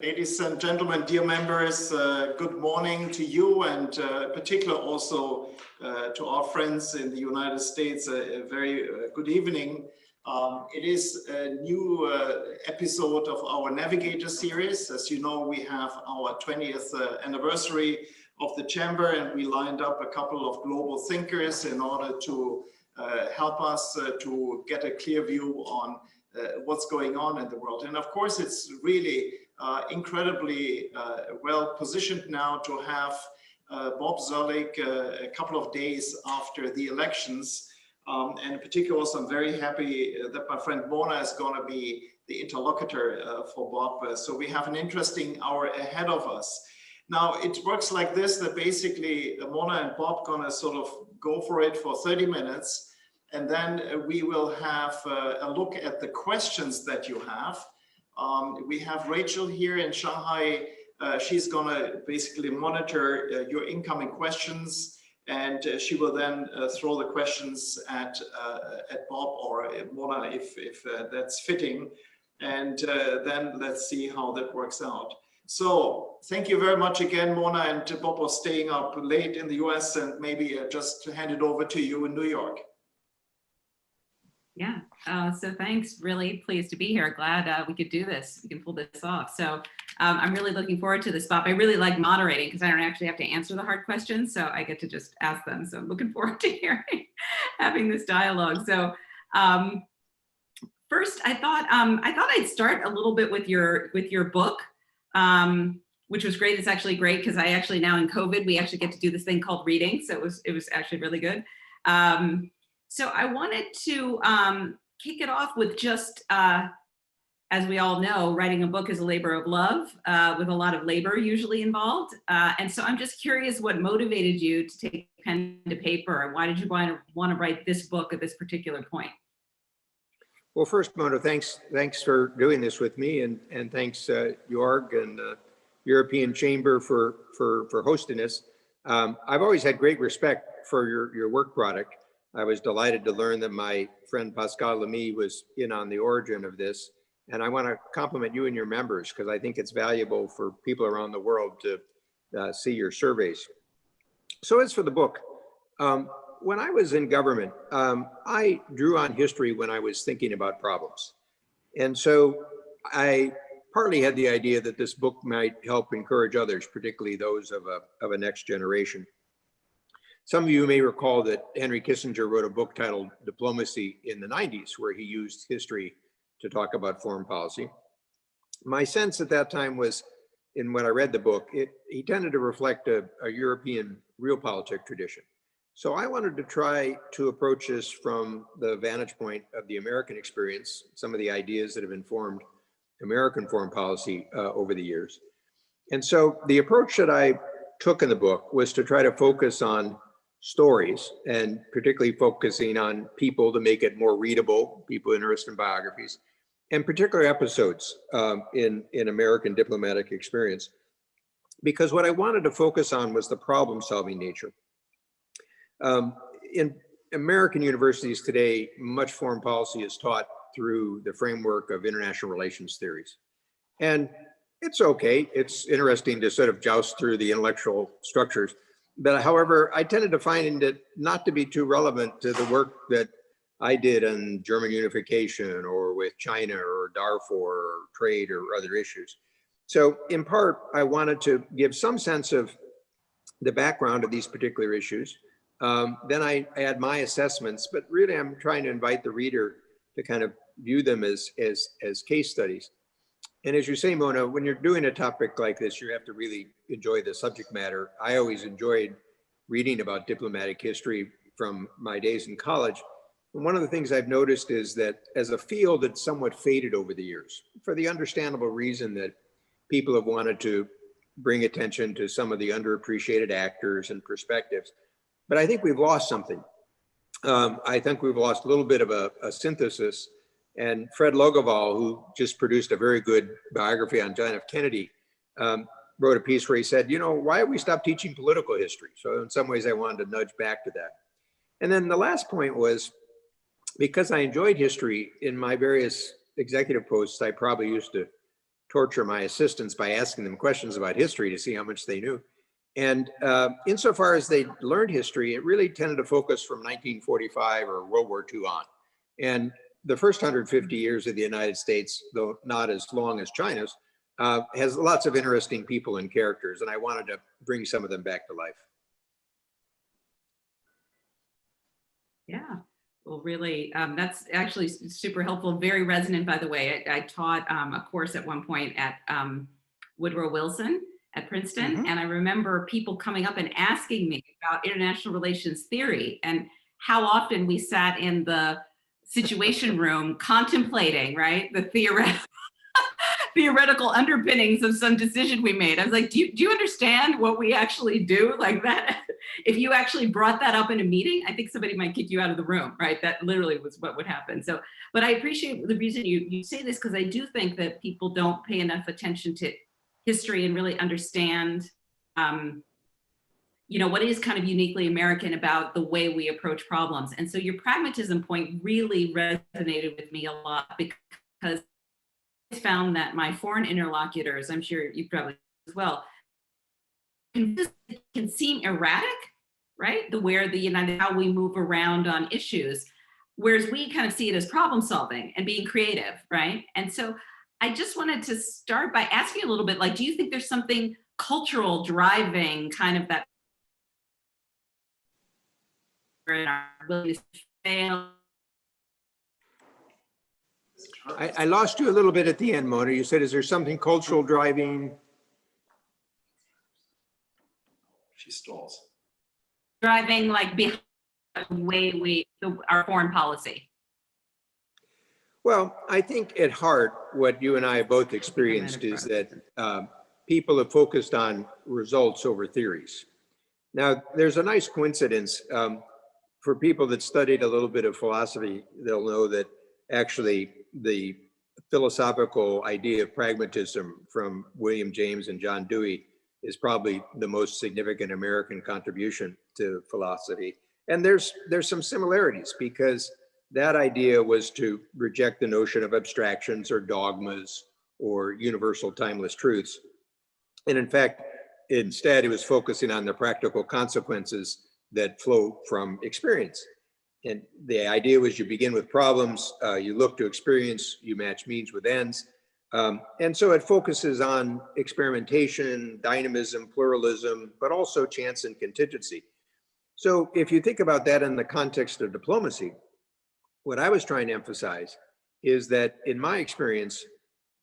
Ladies and gentlemen, dear members, good morning to you, and in particular also to our friends in the United States, a very good evening. It is a new episode of our Navigator series. As you know, we have our 20th anniversary of the Chamber, and we lined up a couple of global thinkers in order to help us to get a clear view on what's going on in the world. And of course, it's really incredibly well positioned now to have Bob Zoellick a couple of days after the elections. And in particular, also, I'm very happy that my friend Mona is going to be the interlocutor for Bob. So we have an interesting hour ahead of us. Now, it works like this, that basically Mona and Bob going to sort of go for it for 30 minutes. And then we will have a look at the questions that you have. We have Rachel here in Shanghai. She's going to basically monitor your incoming questions, and she will then throw the questions at Bob or Mona if that's fitting. And then let's see how that works out. So thank you very much again, Mona and Bob, for staying up late in the US, and maybe just to hand it over to you in New York. Yeah, so thanks, really pleased to be here. Glad we could do this, we can pull this off. So I'm really looking forward to this, Bob. I really like moderating because I don't actually have to answer the hard questions, so I get to just ask them. So I'm looking forward to hearing, having this dialogue. So first, I thought I'd start a little bit with your book, which was great. It's actually great because I actually now in COVID, we actually get to do this thing called reading. So it was actually really good. So I wanted to kick it off with just, as we all know, writing a book is a labor of love with a lot of labor usually involved. And so I'm just curious what motivated you to take pen to paper, and why did you want to write this book at this particular point? Well, first, Mona, thanks for doing this with me, and thanks Jorg and European Chamber for hosting this. I've always had great respect for your work product. I was delighted to learn that my friend Pascal Lamy was in on the origin of this. And I want to compliment you and your members, because I think it's valuable for people around the world to see your surveys. So as for the book, when I was in government, I drew on history when I was thinking about problems. And so I partly had the idea that this book might help encourage others, particularly those of a next generation. Some of you may recall that Henry Kissinger wrote a book titled Diplomacy in the 90s, where he used history to talk about foreign policy. My sense at that time was, in when I read the book, he tended to reflect a European realpolitik tradition. So I wanted to try to approach this from the vantage point of the American experience, some of the ideas that have informed American foreign policy over the years. And so the approach that I took in the book was to try to focus on stories, and particularly focusing on people to make it more readable, people interested in biographies, and particular episodes in American diplomatic experience. Because what I wanted to focus on was the problem-solving nature. In American universities today, much foreign policy is taught through the framework of international relations theories. And it's okay, it's interesting to sort of joust through the intellectual structures. But however, I tended to find it not to be too relevant to the work that I did on German unification, or with China or Darfur or trade or other issues. So in part, I wanted to give some sense of the background of these particular issues. Then I add my assessments, but really I'm trying to invite the reader to kind of view them as case studies. And as you say, Mona, when you're doing a topic like this, you have to really enjoy the subject matter. I always enjoyed reading about diplomatic history from my days in college. And one of the things I've noticed is that as a field, it's somewhat faded over the years, for the understandable reason that people have wanted to bring attention to some of the underappreciated actors and perspectives. But I think we've lost something. I think we've lost a little bit of a synthesis. And Fred Logoval, who just produced a very good biography on John F. Kennedy, wrote a piece where he said, you know, why have we stopped teaching political history? So in some ways I wanted to nudge back to that. And then the last point was, because I enjoyed history in my various executive posts, I probably used to torture my assistants by asking them questions about history to see how much they knew. And insofar as they learned history, it really tended to focus from 1945 or World War II on. And the first 150 years of the United States, though not as long as China's, has lots of interesting people and characters, and I wanted to bring some of them back to life. Yeah, well, really, that's actually super helpful, very resonant, by the way. I taught a course at one point at Woodrow Wilson at Princeton, and I remember people coming up and asking me about international relations theory and how often we sat in the Situation Room contemplating, right, the theoretical underpinnings of some decision we made. I was like, do you understand what we actually do? Like that, if you actually brought that up in a meeting, I think somebody might kick you out of the room, right? That literally was what would happen. So, but I appreciate the reason you say this, because I do think that people don't pay enough attention to history and really understand you know, what is kind of uniquely American about the way we approach problems. And so your pragmatism point really resonated with me a lot, because I found that my foreign interlocutors, I'm sure you probably as well, can seem erratic, right? How we move around on issues, whereas we kind of see it as problem solving and being creative, right? And so I just wanted to start by asking a little bit, like, do you think there's something cultural driving kind of that in our willingness to fail? I lost you a little bit at the end, Mona. You said, is there something cultural driving? She stalls. Driving like behind the way our foreign policy. Well, I think at heart, what you and I have both experienced is that people have focused on results over theories. Now, there's a nice coincidence. For people that studied a little bit of philosophy, they'll know that actually the philosophical idea of pragmatism from William James and John Dewey is probably the most significant American contribution to philosophy. And there's some similarities, because that idea was to reject the notion of abstractions or dogmas or universal timeless truths. And in fact, instead, it was focusing on the practical consequences that flow from experience. And the idea was you begin with problems, you look to experience, you match means with ends. And so it focuses on experimentation, dynamism, pluralism, but also chance and contingency. So if you think about that in the context of diplomacy, what I was trying to emphasize is that in my experience,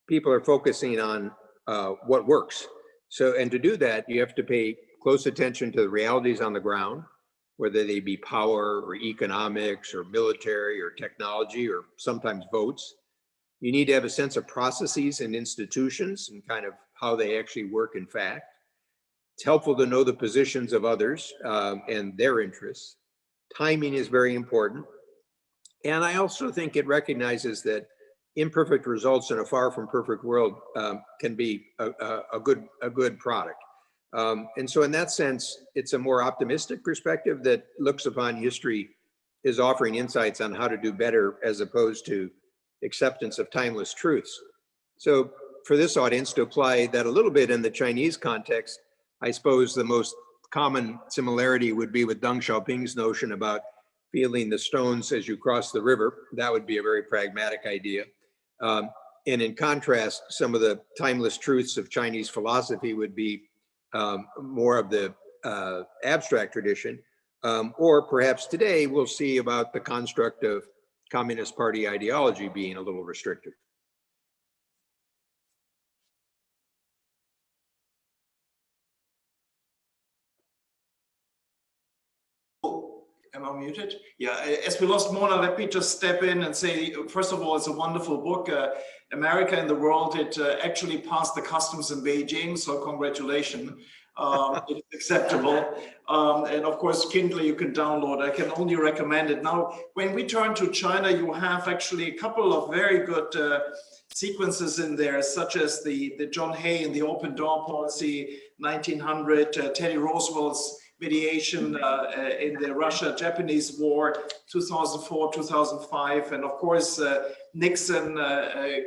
people are focusing on what works. So, and to do that, you have to pay close attention to the realities on the ground, whether they be power or economics or military or technology or sometimes votes. You need to have a sense of processes and institutions and kind of how they actually work in fact. It's helpful to know the positions of others and their interests. Timing is very important. And I also think it recognizes that imperfect results in a far from perfect world can be a good product. And so in that sense, it's a more optimistic perspective that looks upon history as offering insights on how to do better, as opposed to acceptance of timeless truths. So for this audience, to apply that a little bit in the Chinese context, I suppose the most common similarity would be with Deng Xiaoping's notion about feeling the stones as you cross the river. That would be a very pragmatic idea. And in contrast, some of the timeless truths of Chinese philosophy would be more of the abstract tradition, or perhaps today we'll see about the construct of Communist Party ideology being a little restrictive. Am I muted? Yeah, as we lost Mona, let me just step in and say, first of all, it's a wonderful book. America in the World, it actually passed the customs in Beijing, so congratulations. It's acceptable. And of course, Kindle you can download. I can only recommend it. Now, when we turn to China, you have actually a couple of very good sequences in there, such as the John Hay and the Open Door Policy, 1900, Teddy Roosevelt's mediation in the Russia-Japanese War, 2004, 2005, and of course Nixon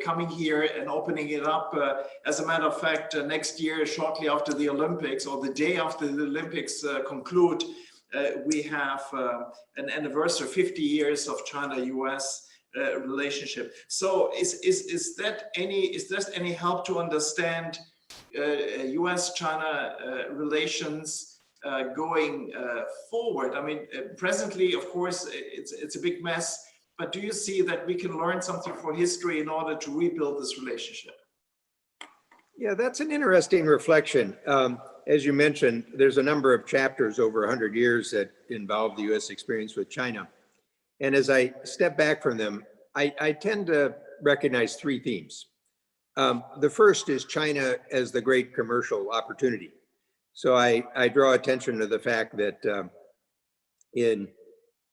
coming here and opening it up. As a matter of fact, next year, shortly after the Olympics, or the day after the Olympics conclude, we have an anniversary, 50 years of China-U.S. Relationship. So is that any help to understand U.S.-China relations going forward? I mean, presently, of course, it's a big mess, but do you see that we can learn something for history in order to rebuild this relationship? Yeah, that's an interesting reflection. As you mentioned, there's a number of chapters over 100 years that involve the U.S. experience with China. And as I step back from them, I tend to recognize three themes. The first is China as the great commercial opportunity. So I draw attention to the fact that in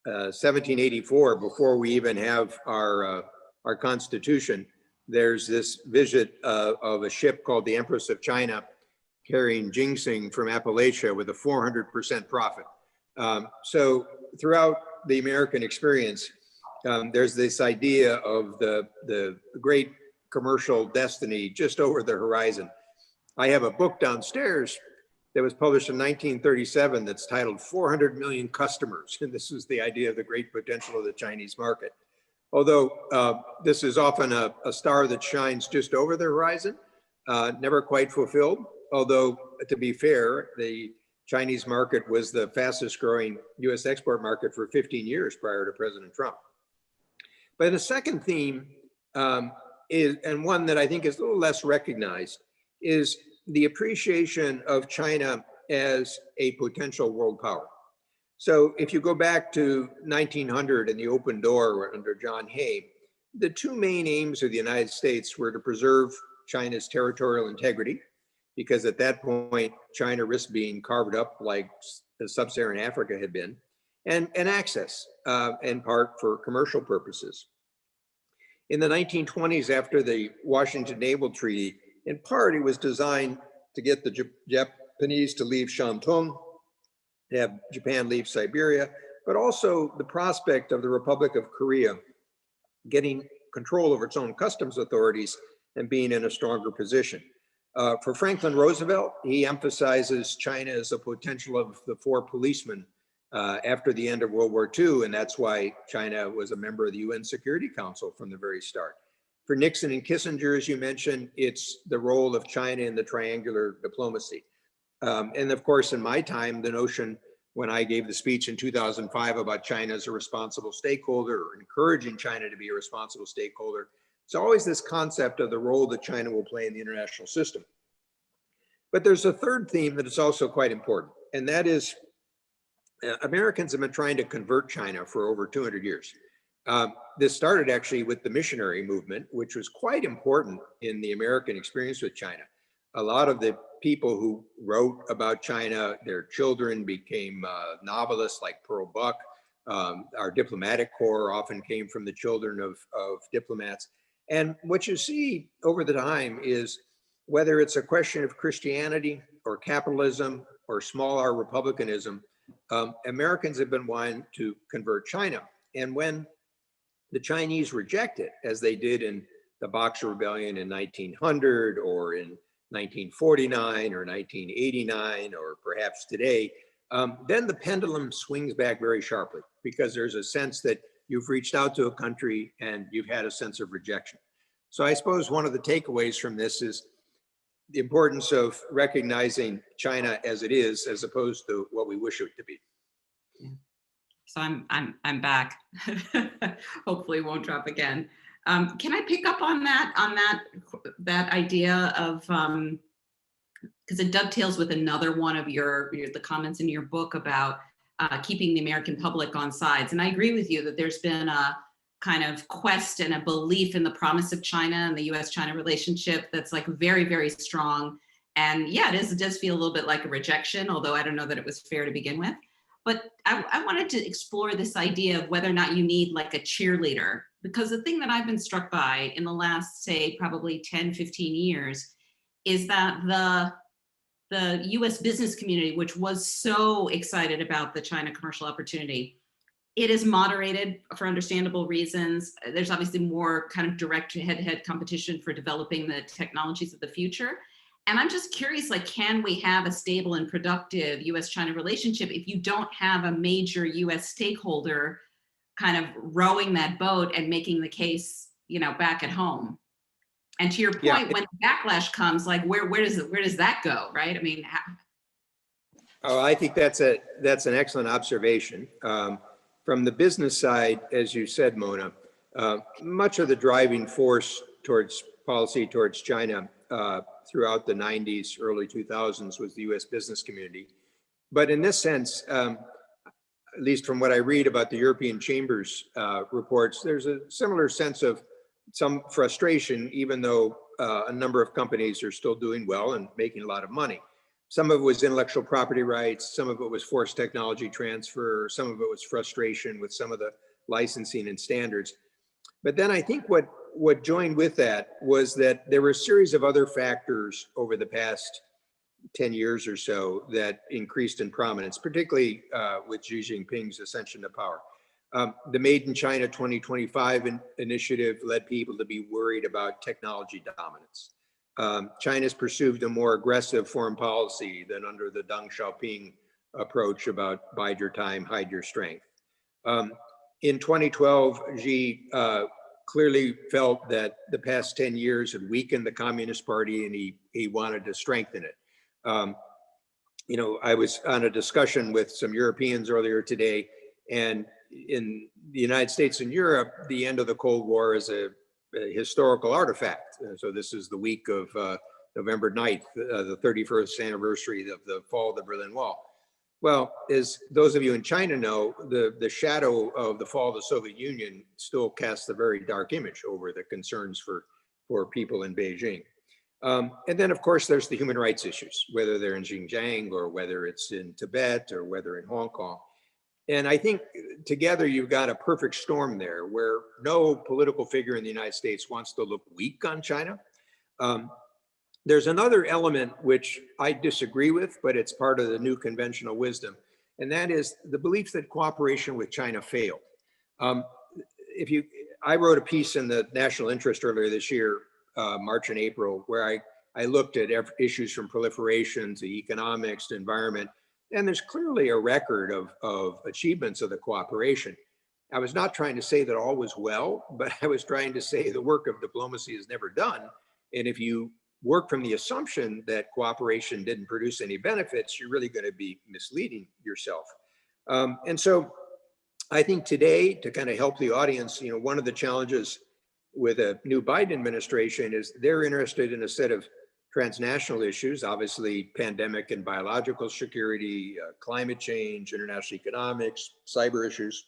1784, before we even have our Constitution, there's this visit of a ship called the Empress of China carrying ginseng from Appalachia with a 400% profit. So throughout the American experience, there's this idea of the great commercial destiny just over the horizon. I have a book downstairs that was published in 1937 that's titled 400 Million Customers. And this is the idea of the great potential of the Chinese market. Although this is often a star that shines just over the horizon, never quite fulfilled. Although, to be fair, the Chinese market was the fastest growing US export market for 15 years prior to President Trump. But the second theme is, and one that I think is a little less recognized, is the appreciation of China as a potential world power. So if you go back to 1900 and the open door under John Hay, the two main aims of the United States were to preserve China's territorial integrity, because at that point, China risked being carved up like sub-Saharan Africa had been, and access, in part for commercial purposes. In the 1920s, after the Washington Naval Treaty, in part it was designed to get the Japanese to leave Shantung, to have Japan leave Siberia, but also the prospect of the Republic of Korea getting control over its own customs authorities and being in a stronger position. For Franklin Roosevelt, he emphasizes China as a potential of the four policemen after the end of World War II, and that's why China was a member of the UN Security Council from the very start. For Nixon and Kissinger, as you mentioned, it's the role of China in the triangular diplomacy. And of course, in my time, the notion when I gave the speech in 2005 about China as a responsible stakeholder, or encouraging China to be a responsible stakeholder, it's always this concept of the role that China will play in the international system. But there's a third theme that is also quite important, and that is Americans have been trying to convert China for over 200 years. This started actually with the missionary movement, which was quite important in the American experience with China. A lot of the people who wrote about China, their children became novelists like Pearl Buck. Our diplomatic corps often came from the children of diplomats. And what you see over the time is whether it's a question of Christianity or capitalism or small r republicanism, Americans have been wanting to convert China. And when the Chinese reject it, as they did in the Boxer Rebellion in 1900 or in 1949 or 1989 or perhaps today, then the pendulum swings back very sharply, because there's a sense that you've reached out to a country and you've had a sense of rejection. So I suppose one of the takeaways from this is the importance of recognizing China as it is, as opposed to what we wish it to be. So I'm back. Hopefully it won't drop again. Can I pick up on that idea of, because it dovetails with another one of the comments in your book about keeping the American public on sides. And I agree with you that there's been a kind of quest and a belief in the promise of China and the US-China relationship that's like very, very strong. And yeah, it does feel a little bit like a rejection, although I don't know that it was fair to begin with. But I wanted to explore this idea of whether or not you need like a cheerleader, because the thing that I've been struck by in the last, say, probably 10, 15 years is that the US business community, which was so excited about the China commercial opportunity, it is moderated for understandable reasons. There's obviously more kind of direct head-to-head competition for developing the technologies of the future. And I'm just curious, like, can we have a stable and productive US-China relationship if you don't have a major US stakeholder kind of rowing that boat and making the case, you know, back at home? And to your point, Yeah. when backlash comes, like, where does that go, right? I mean, Oh, I think that's an excellent observation. From the business side, as you said, Mona, much of the driving force towards policy towards China throughout the 90s, early 2000s was the US business community. But in this sense, at least from what I read about the European Chamber's reports, there's a similar sense of some frustration, even though a number of companies are still doing well and making a lot of money. Some of it was intellectual property rights, some of it was forced technology transfer, some of it was frustration with some of the licensing and standards. But then I think what joined with that was that there were a series of other factors over the past 10 years or so that increased in prominence, particularly with Xi Jinping's ascension to power. The Made in China 2025 initiative led people to be worried about technology dominance. China's pursued a more aggressive foreign policy than under the Deng Xiaoping approach about bide your time, hide your strength. In 2012, Xi clearly felt that the past 10 years had weakened the Communist Party and he wanted to strengthen it. You know, I was on a discussion with some Europeans earlier today, and in the United States and Europe, the end of the Cold War is a historical artifact. So this is the week of November 9th, the 31st anniversary of the fall of the Berlin Wall. Well, as those of you in China know, the shadow of the fall of the Soviet Union still casts a very dark image over the concerns for people in Beijing. And then, of course, there's the human rights issues, whether they're in Xinjiang or whether it's in Tibet or whether in Hong Kong. And I think together you've got a perfect storm there where no political figure in the United States wants to look weak on China. There's another element which I disagree with, but it's part of the new conventional wisdom, and that is the belief that cooperation with China failed. I wrote a piece in the National Interest earlier this year, March and April, where I looked at issues from proliferation to economics to environment, and there's clearly a record of achievements of the cooperation. I was not trying to say that all was well, but I was trying to say the work of diplomacy is never done. And if you work from the assumption that cooperation didn't produce any benefits, you're really going to be misleading yourself. And so I think today, to kind of help the audience, you know, one of the challenges with a new Biden administration is they're interested in a set of transnational issues, obviously pandemic and biological security, climate change, international economics, cyber issues.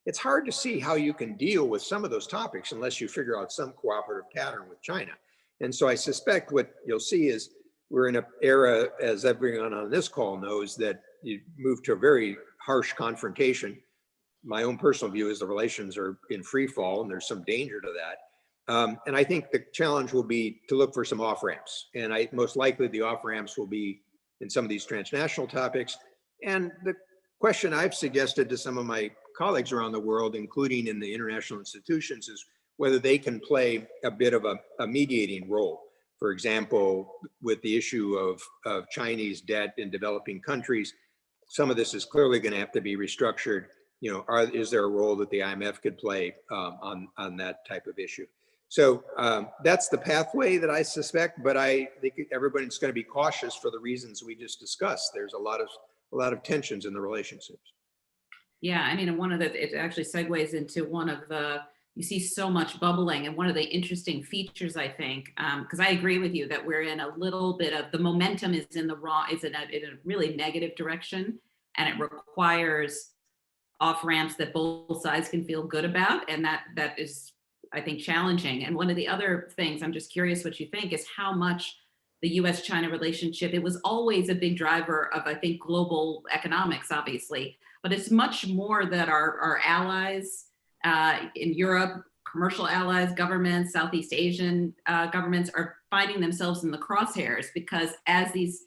It's hard to see how you can deal with some of those topics unless you figure out some cooperative pattern with China. And so I suspect what you'll see is we're in an era, as everyone on this call knows, that you move to a very harsh confrontation. My own personal view is the relations are in free fall and there's some danger to that. And I think the challenge will be to look for some off-ramps. And most likely the off-ramps will be in some of these transnational topics. And the question I've suggested to some of my colleagues around the world, including in the international institutions, is whether they can play a bit of a mediating role. For example, with the issue of Chinese debt in developing countries, some of this is clearly going to have to be restructured. You know, is there a role that the IMF could play on that type of issue? So that's the pathway that I suspect, but I think everybody's going to be cautious for the reasons we just discussed. There's a lot of tensions in the relationships. Yeah, I mean, it actually segues into one of the, you see so much bubbling, and one of the interesting features, I think, because I agree with you that we're in a little bit of, the momentum is in a really negative direction, and it requires off ramps that both sides can feel good about, and that is, I think, challenging. And one of the other things, I'm just curious what you think, is how much the US-China relationship, it was always a big driver of, I think, global economics, obviously, but it's much more that our allies in Europe, commercial allies, governments, Southeast Asian governments are finding themselves in the crosshairs, because as these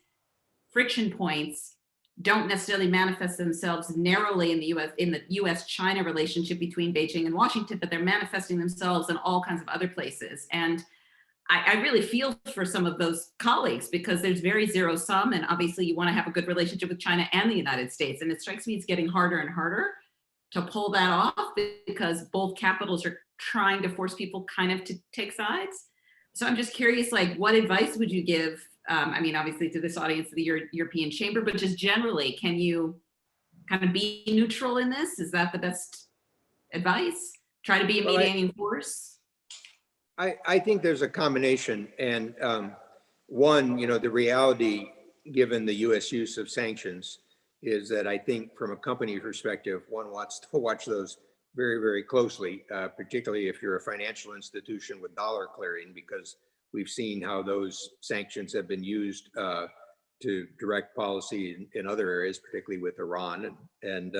friction points don't necessarily manifest themselves narrowly in the US-China relationship between Beijing and Washington, but they're manifesting themselves in all kinds of other places. And I really feel for some of those colleagues, because there's very zero sum, and obviously you want to have a good relationship with China and the United States. And it strikes me it's getting harder and harder to pull that off, because both capitals are trying to force people kind of to take sides. So I'm just curious, like, what advice would you give? I mean, obviously to this audience of the European Chamber, but just generally, can you kind of be neutral in this? Is that the best advice? Try to be a mediating force? I think there's a combination, and one, the reality, given the U.S. use of sanctions, is that I think from a company perspective, one wants to watch those very, very closely, particularly if you're a financial institution with dollar clearing, because we've seen how those sanctions have been used to direct policy in other areas, particularly with Iran, and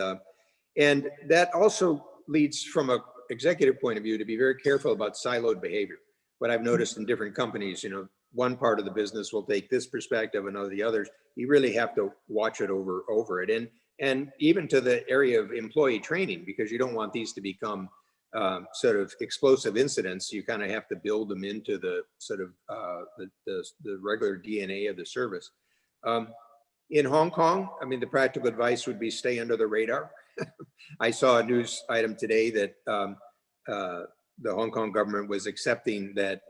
that also leads, from a executive point of view, to be very careful about siloed behavior. What I've noticed in different companies, one part of the business will take this perspective and the others. You really have to watch it over it, and even to the area of employee training, because you don't want these to become sort of explosive incidents. You kind of have to build them into the sort of the regular DNA of the service. In Hong Kong, I mean, the practical advice would be stay under the radar. I saw a news item today that the Hong Kong government was accepting that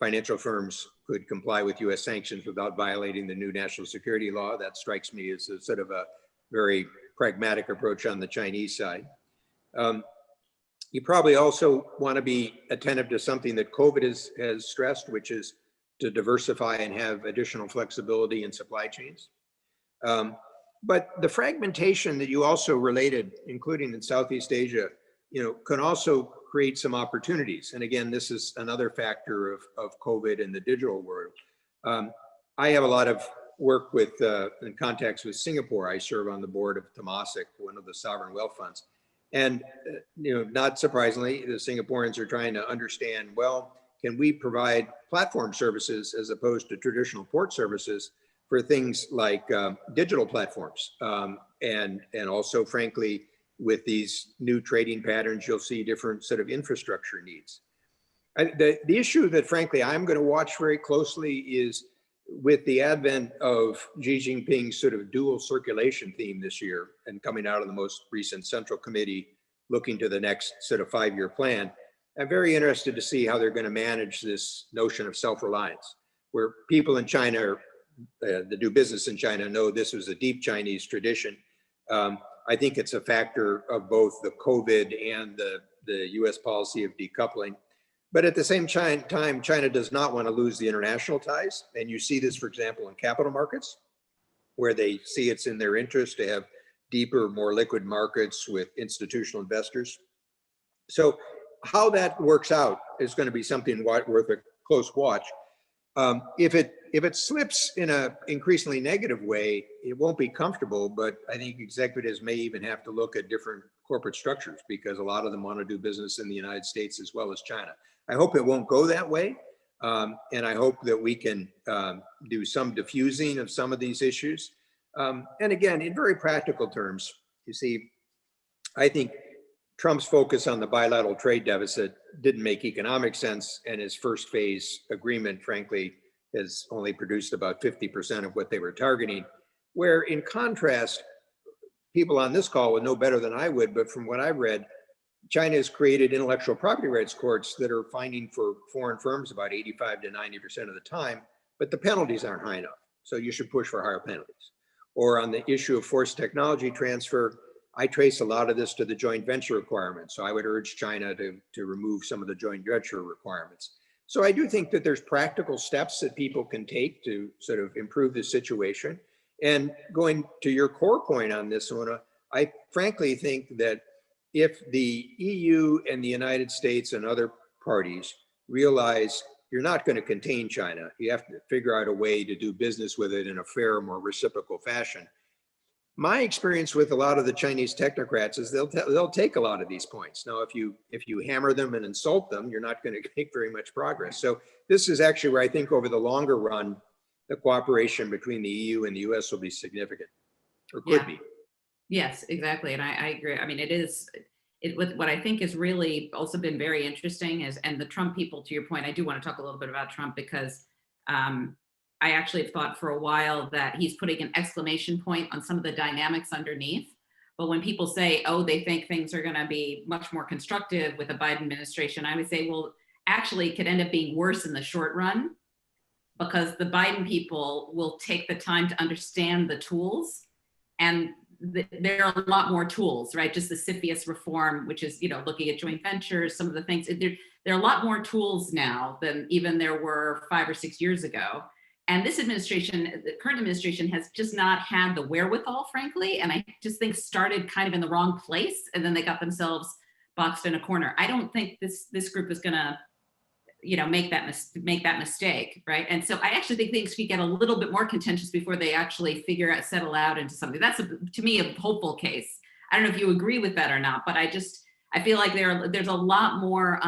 financial firms could comply with U.S. sanctions without violating the new national security law. That strikes me as a sort of a very pragmatic approach on the Chinese side. You probably also want to be attentive to something that COVID has stressed, which is to diversify and have additional flexibility in supply chains. But the fragmentation that you also related, including in Southeast Asia, can also create some opportunities. And again, this is another factor of COVID in the digital world. I have a lot of work with in contacts with Singapore. I serve on the board of Temasek, one of the sovereign wealth funds. And not surprisingly, the Singaporeans are trying to understand, well, can we provide platform services as opposed to traditional port services for things like digital platforms, and also, frankly, with these new trading patterns, you'll see different sort of infrastructure needs. The issue that, frankly, I'm going to watch very closely is with the advent of Xi Jinping's sort of dual circulation theme this year, and coming out of the most recent Central Committee looking to the next sort of 5-year plan. I'm very interested to see how they're going to manage this notion of self-reliance, where people in China that do business in China know this was a deep Chinese tradition. I think it's a factor of both the COVID and the US policy of decoupling. But at the same time, China does not want to lose the international ties. And you see this, for example, in capital markets, where they see it's in their interest to have deeper, more liquid markets with institutional investors. So how that works out is going to be something worth a close watch. If it slips in an increasingly negative way, it won't be comfortable, but I think executives may even have to look at different corporate structures, because a lot of them want to do business in the United States as well as China. I hope it won't go that way. And I hope that we can do some diffusing of some of these issues. And again, in very practical terms, you see, I think Trump's focus on the bilateral trade deficit didn't make economic sense, and his first phase agreement, frankly, has only produced about 50% of what they were targeting. Where in contrast, people on this call would know better than I would, but from what I've read, China has created intellectual property rights courts that are finding for foreign firms about 85 to 90% of the time, but the penalties aren't high enough. So you should push for higher penalties. Or on the issue of forced technology transfer, I trace a lot of this to the joint venture requirements. So I would urge China to remove some of the joint venture requirements. So I do think that there's practical steps that people can take to sort of improve the situation. And going to your core point on this one, I frankly think that if the EU and the United States and other parties realize you're not going to contain China, you have to figure out a way to do business with it in a fair, more reciprocal fashion. My experience with a lot of the Chinese technocrats is they'll take a lot of these points. Now, if you hammer them and insult them, you're not going to make very much progress. So this is actually where I think over the longer run, the cooperation between the EU and the US will be significant, or could be. Yes, exactly. And I agree. I mean, what I think has really also been very interesting is, and the Trump people, to your point, I do want to talk a little bit about Trump because I actually have thought for a while that he's putting an exclamation point on some of the dynamics underneath. But when people say, oh, they think things are going to be much more constructive with a Biden administration, I would say, well, actually it could end up being worse in the short run because the Biden people will take the time to understand the tools. And there are a lot more tools, right? Just the CFIUS reform, which is, looking at joint ventures, some of the things, there are a lot more tools now than even there were 5 or 6 years ago. And this administration, the current administration, has just not had the wherewithal, frankly, and I just think started kind of in the wrong place, and then they got themselves boxed in a corner. I don't think this group is going to, make that mistake, right? And so I actually think things could get a little bit more contentious before they actually settle out into something. That's to me a hopeful case. I don't know if you agree with that or not, but I feel like there's a lot more.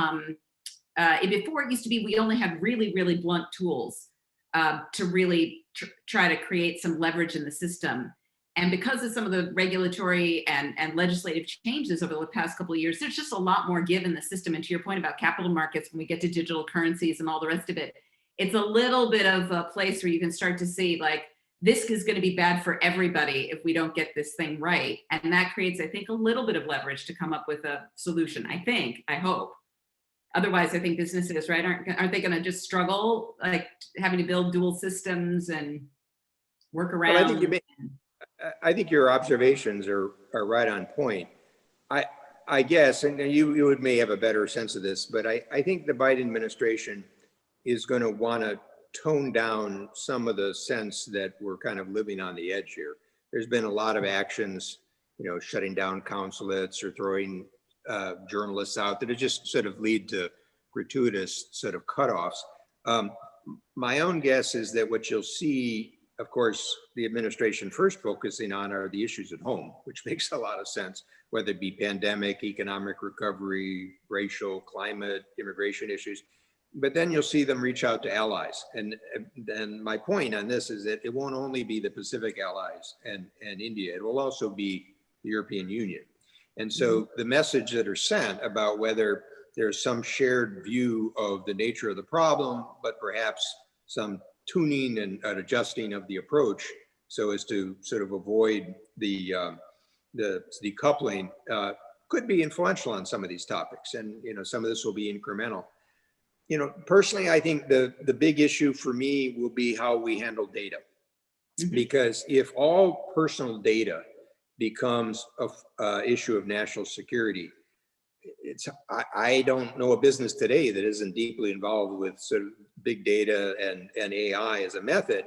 Before it used to be we only had really, really blunt tools to really try to create some leverage in the system. And because of some of the regulatory and legislative changes over the past couple of years, there's just a lot more give in the system. And to your point about capital markets, when we get to digital currencies and all the rest of it, it's a little bit of a place where you can start to see like, this is going to be bad for everybody if we don't get this thing right. And that creates, I think, a little bit of leverage to come up with a solution. I hope. Otherwise, I think businesses, right, aren't they going to just struggle, like having to build dual systems and work around? Well, I think your observations are right on point. I guess, and you may have a better sense of this, but I think the Biden administration is going to want to tone down some of the sense that we're kind of living on the edge here. There's been a lot of actions, shutting down consulates or throwing journalists out that just sort of lead to gratuitous sort of cutoffs. My own guess is that what you'll see, of course, the administration first focusing on are the issues at home, which makes a lot of sense, whether it be pandemic, economic recovery, racial, climate, immigration issues. But then you'll see them reach out to allies. And my point on this is that it won't only be the Pacific allies and India, it will also be the European Union. And so the message that are sent about whether there's some shared view of the nature of the problem, but perhaps some tuning and adjusting of the approach so as to sort of avoid the decoupling could be influential on some of these topics. And, some of this will be incremental. Personally, I think the big issue for me will be how we handle data. Because if all personal data becomes a issue of national security, I don't know a business today that isn't deeply involved with sort of big data and AI as a method.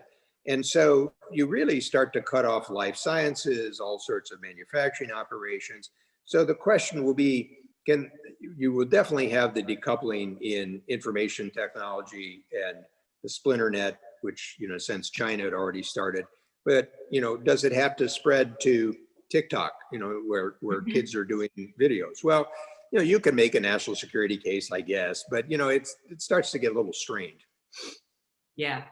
And so you really start to cut off life sciences, all sorts of manufacturing operations. So the question will be, you will definitely have the decoupling in information technology and the splinter net, which, since China had already started. But, does it have to spread to TikTok, where kids are doing videos? Well, you can make a national security case, I guess, but it starts to get a little strained. Yeah,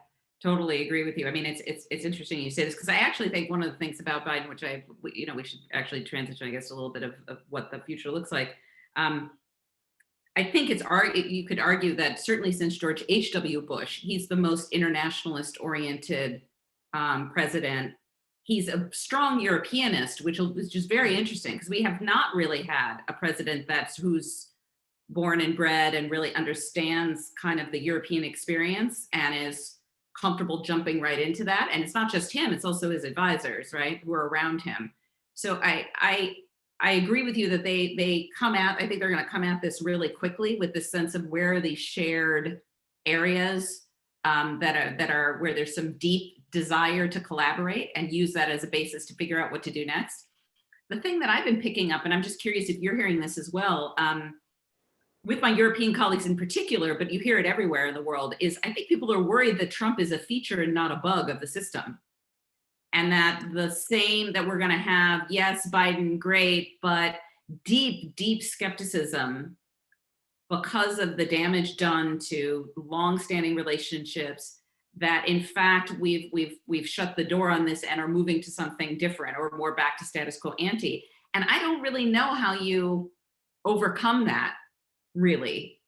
totally agree with you. I mean, it's interesting you say this because I actually think one of the things about Biden, which we should actually transition, I guess, a little bit of what the future looks like. I think you could argue that certainly since George H.W. Bush, he's the most internationalist oriented president. He's a strong Europeanist, which is very interesting because we have not really had a president who's born and bred and really understands kind of the European experience and is comfortable jumping right into that. And it's not just him, it's also his advisors, right, who are around him. So I agree with you that they come out, I think they're going to come at this really quickly with this sense of where are these shared areas that are where there's some deep desire to collaborate and use that as a basis to figure out what to do next. The thing that I've been picking up, and I'm just curious if you're hearing this as well, with my European colleagues in particular, but you hear it everywhere in the world, is I think people are worried that Trump is a feature and not a bug of the system. and that we're going to have, yes, Biden, great, but deep, deep skepticism because of the damage done to longstanding relationships, that in fact we've shut the door on this and are moving to something different or more back to status quo ante. And I don't really know how you overcome that, really.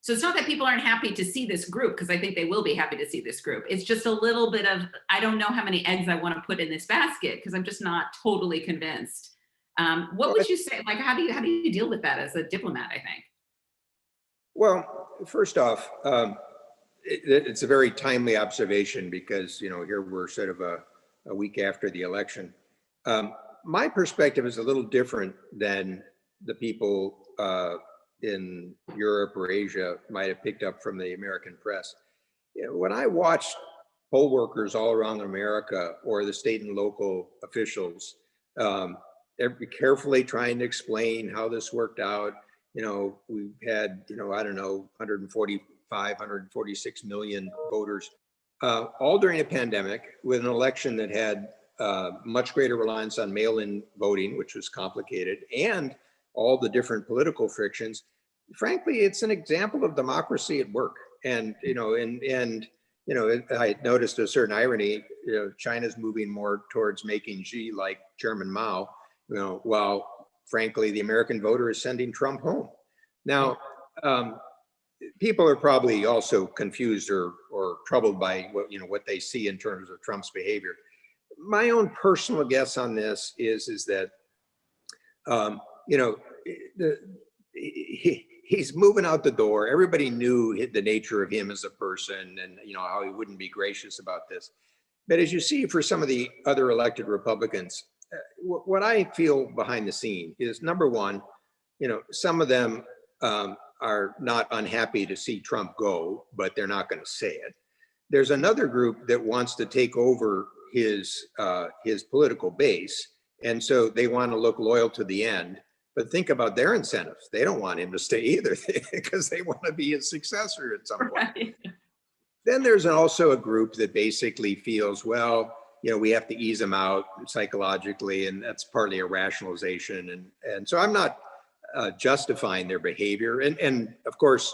So it's not that people aren't happy to see this group, because I think they will be happy to see this group. It's just a little bit of, I don't know how many eggs I want to put in this basket, because I'm just not totally convinced. What would you say, like, how do you deal with that as a diplomat, I think? Well, first off, it's a very timely observation because, here we're sort of a week after the election. My perspective is a little different than the people in Europe or Asia might have picked up from the American press. When I watched poll workers all around America or the state and local officials, they're carefully trying to explain how this worked out. We've had, I don't know, 146 million voters, all during a pandemic, with an election that had much greater reliance on mail-in voting, which was complicated, and all the different political frictions. Frankly, it's an example of democracy at work. And, I noticed a certain irony. China's moving more towards making Xi like Chairman Mao, while frankly, the American voter is sending Trump home. Now, people are probably also confused or troubled by what they see in terms of Trump's behavior. My own personal guess on this is that he's moving out the door. Everybody knew the nature of him as a person, and how he wouldn't be gracious about this. But as you see for some of the other elected Republicans, what I feel behind the scene is, number one, some of them are not unhappy to see Trump go, but they're not going to say it. There's another group that wants to take over his political base, and so they want to look loyal to the end. But think about their incentives. They don't want him to stay either, because they want to be his successor at some point. Right. Then there's also a group that basically feels, well, we have to ease him out psychologically, and that's partly a rationalization. And so I'm not justifying their behavior. And of course,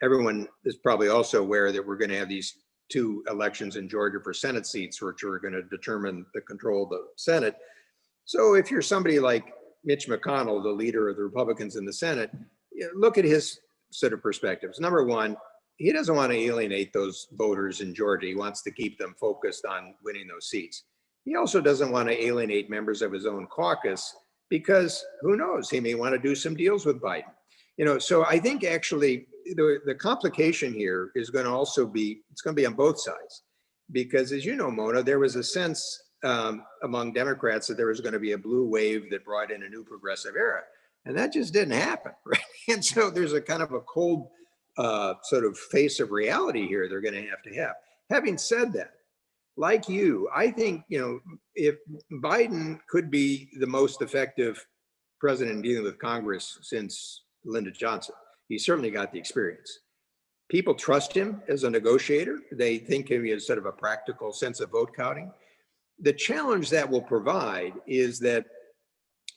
everyone is probably also aware that we're going to have these two elections in Georgia for Senate seats, which are going to determine the control of the Senate. So if you're somebody like Mitch McConnell, the leader of the Republicans in the Senate, look at his sort of perspectives. Number one, he doesn't want to alienate those voters in Georgia. He wants to keep them focused on winning those seats. He also doesn't want to alienate members of his own caucus, because who knows, he may want to do some deals with Biden. So I think actually the complication here is going to also be, it's going to be on both sides, because as you know, Mona, there was a sense among Democrats that there was going to be a blue wave that brought in a new progressive era, and that just didn't happen, right? And so there's a kind of a cold sort of face of reality here they're going to have. Having said that, like you, I think, if Biden could be the most effective president in dealing with Congress since Lyndon Johnson, he's certainly got the experience. People trust him as a negotiator. They think he has sort of a practical sense of vote counting. The challenge that will provide is that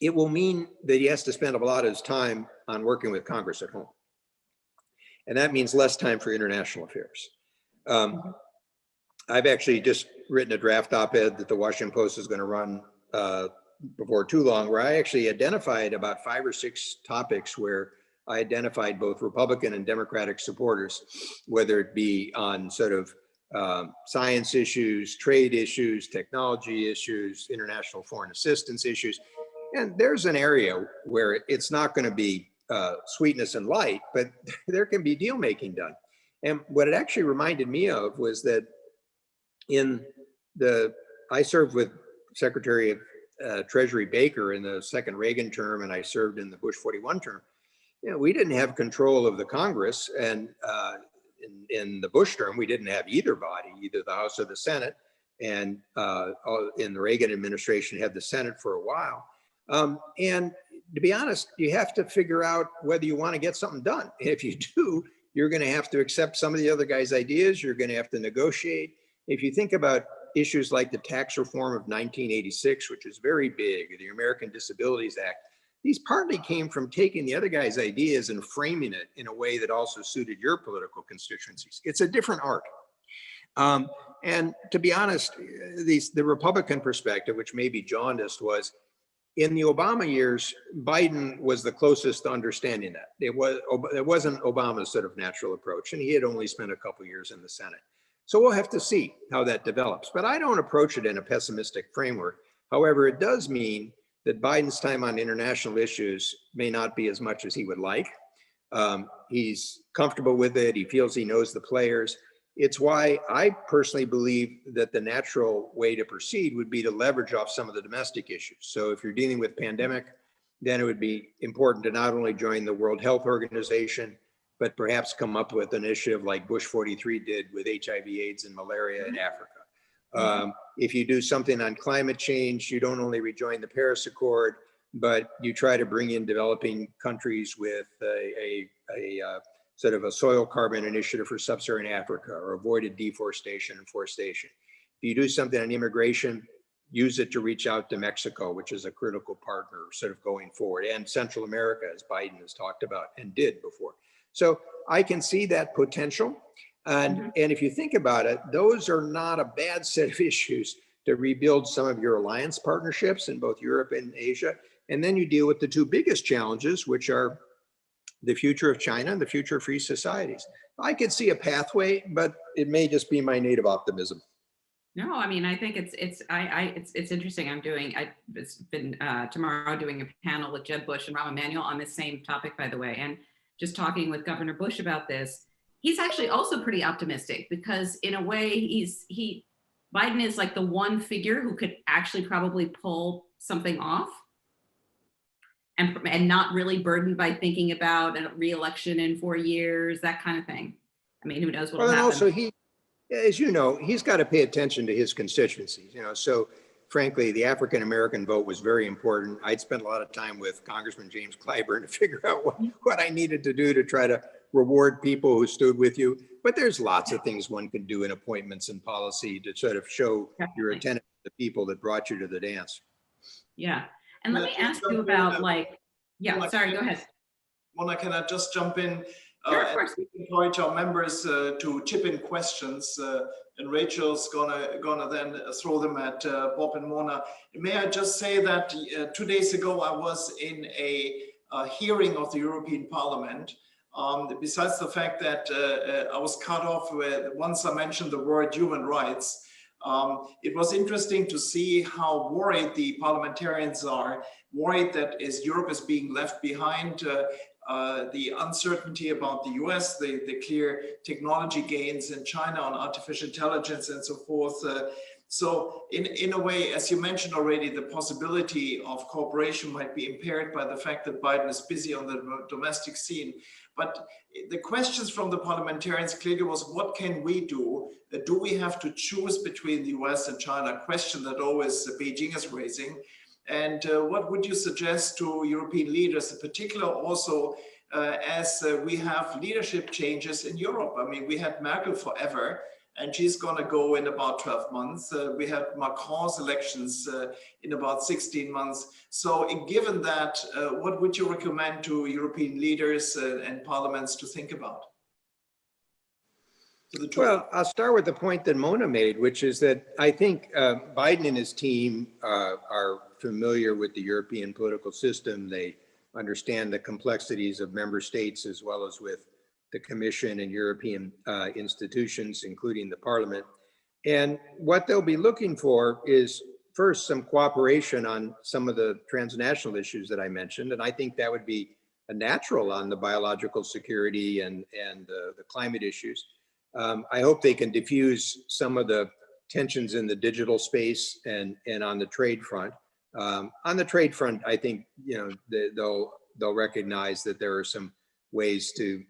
it will mean that he has to spend a lot of his time on working with Congress at home. And that means less time for international affairs. I've actually just written a draft op-ed that the Washington Post is going to run before too long, where I actually identified about 5 or 6 topics where I identified both Republican and Democratic supporters, whether it be on sort of science issues, trade issues, technology issues, international foreign assistance issues. And there's an area where it's not going to be sweetness and light, but there can be deal making done. And what it actually reminded me of was that I served with Secretary of Treasury Baker in the second Reagan term, and I served in the Bush 41 term. We didn't have control of the Congress, and in the Bush term, we didn't have either body, either the House or the Senate. And in the Reagan administration, had the Senate for a while. And to be honest, you have to figure out whether you want to get something done. And if you do, you're going to have to accept some of the other guys' ideas. You're going to have to negotiate. If you think about issues like the tax reform of 1986, which is very big, the American Disabilities Act, these partly came from taking the other guy's ideas and framing it in a way that also suited your political constituencies. It's a different art. And to be honest, the Republican perspective, which may be jaundiced, was in the Obama years, Biden was the closest to understanding that. It wasn't Obama's sort of natural approach, and he had only spent a couple years in the Senate. So we'll have to see how that develops. But I don't approach it in a pessimistic framework. However, it does mean that Biden's time on international issues may not be as much as he would like. He's comfortable with it. He feels he knows the players. It's why I personally believe that the natural way to proceed would be to leverage off some of the domestic issues. So if you're dealing with pandemic, then it would be important to not only join the World Health Organization, but perhaps come up with an initiative like Bush 43 did with HIV, AIDS, and malaria in Africa. If you do something on climate change, you don't only rejoin the Paris Accord, but you try to bring in developing countries with a sort of a soil carbon initiative for sub-Saharan Africa, or avoided deforestation and forestation. If you do something on immigration, use it to reach out to Mexico, which is a critical partner sort of going forward, and Central America, as Biden has talked about and did before. So I can see that potential. And if you think about it, those are not a bad set of issues to rebuild some of your alliance partnerships in both Europe and Asia. And then you deal with the two biggest challenges, which are the future of China and the future of free societies. I could see a pathway, but it may just be my native optimism. No, I mean, I think it's interesting. It's been tomorrow doing a panel with Jeb Bush and Rahm Emanuel on this same topic, by the way, and just talking with Governor Bush about this. He's actually also pretty optimistic because in a way Biden is like the one figure who could actually probably pull something off and not really burdened by thinking about a re-election in 4 years, that kind of thing. I mean, who knows what will happen. And also as you know, he's got to pay attention to his constituencies, so frankly, the African-American vote was very important. I'd spent a lot of time with Congressman James Clyburn to figure out what I needed to do to try to reward people who stood with you. But there's lots of things one can do in appointments and policy to sort of show your attention to the people that brought you to the dance. Yeah. And let me ask you about sorry, go ahead. Mona, can I just jump in? Sure, of course. We encourage our members to chip in questions, and Rachel's gonna then throw them at Bob and Mona. May I just say that 2 days ago I was in a hearing of the European Parliament. Besides the fact that I was cut off once I mentioned the word human rights, it was interesting to see how worried the parliamentarians are, worried that Europe is being left behind, the uncertainty about the US, the clear technology gains in China on artificial intelligence and so forth. So in a way, as you mentioned already, the possibility of cooperation might be impaired by the fact that Biden is busy on the domestic scene. But the questions from the parliamentarians clearly was, what can we do? Do we have to choose between the US and China? A question that always Beijing is raising. And what would you suggest to European leaders, in particular also as we have leadership changes in Europe? I mean, we had Merkel forever, and she's going to go in about 12 months. We had Macron's elections in about 16 months. So given that, what would you recommend to European leaders and parliaments to think about? Well, I'll start with the point that Mona made, which is that I think Biden and his team are familiar with the European political system. They understand the complexities of member states as well as with the Commission and European institutions, including the Parliament. And what they'll be looking for is first some cooperation on some of the transnational issues that I mentioned. And I think that would be a natural on the biological security and the climate issues. I hope they can diffuse some of the tensions in the digital space and on the trade front. On the trade front, I think they'll recognize that there are some ways to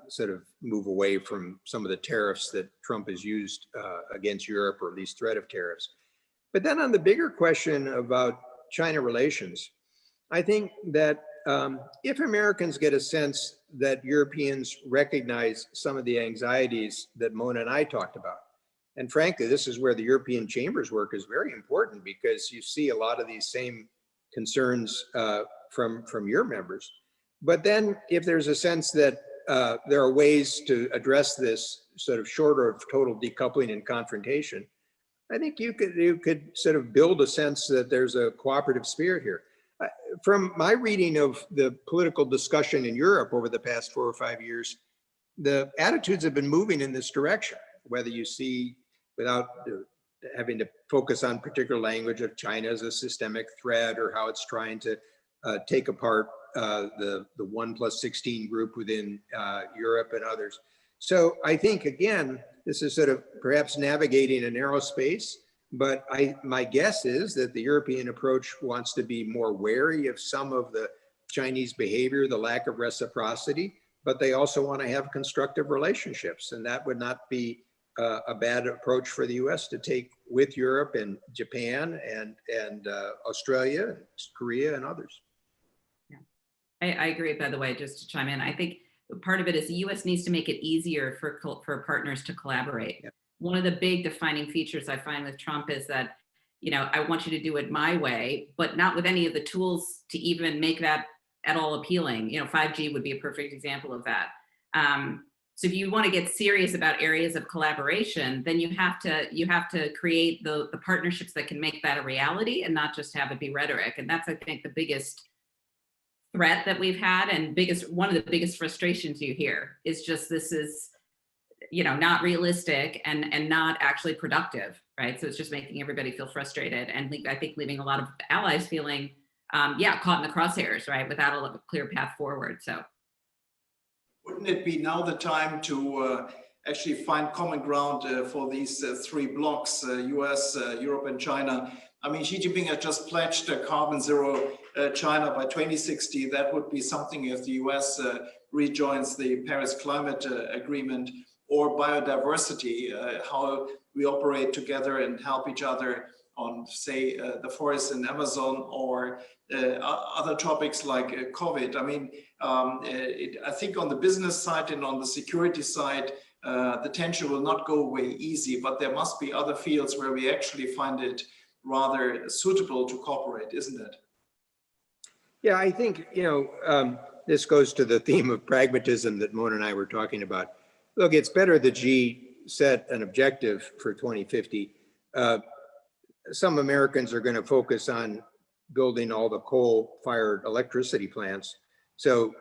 sort of move away from some of the tariffs that Trump has used against Europe, or at least threat of tariffs. But then on the bigger question about China relations, I think that if Americans get a sense that Europeans recognize some of the anxieties that Mona and I talked about, And frankly, this is where the European Chamber's work is very important, because you see a lot of these same concerns from your members. But then if there's a sense that there are ways to address this sort of shorter of total decoupling and confrontation, I think you could sort of build a sense that there's a cooperative spirit here. From my reading of the political discussion in Europe over the past 4 or 5 years, the attitudes have been moving in this direction, whether you see, without having to focus on particular language, of China as a systemic threat, or how it's trying to take apart the 1+16 group within Europe and others. So I think, again, this is sort of perhaps navigating a narrow space, but my guess is that the European approach wants to be more wary of some of the Chinese behavior, the lack of reciprocity, but they also want to have constructive relationships. And that would not be a bad approach for the US to take with Europe and Japan and Australia, and Korea, and others. Yeah, I agree, by the way, just to chime in. I think part of it is the US needs to make it easier for partners to collaborate. Yeah. One of the big defining features I find with Trump is that, you know, I want you to do it my way, but not with any of the tools to even make that at all appealing. You know, 5G would be a perfect example of that. So if you want to get serious about areas of collaboration, then you have to create the partnerships that can make that a reality, and not just have it be rhetoric. And that's, I think, the biggest threat that we've had, and one of the biggest frustrations you hear is just, this is, you know, not realistic and not actually productive, right? So it's just making everybody feel frustrated, and I think leaving a lot of allies feeling, caught in the crosshairs, right, without a clear path forward. So wouldn't it be now the time to actually find common ground for these 3 blocks, US, Europe, and China? I mean, Xi Jinping has just pledged a carbon zero China by 2060. That would be something if the US rejoins the Paris Climate Agreement, or biodiversity, how we operate together and help each other on, say, the forests in Amazon, or other topics like COVID. I mean, I think on the business side and on the security side, the tension will not go away easy, but there must be other fields where we actually find it rather suitable to cooperate, isn't it? Yeah, I think, you know, this goes to the theme of pragmatism that Mona and I were talking about. Look, it's better that Xi set an objective for 2050. Some Americans are going to focus on building all the coal-fired electricity plants. So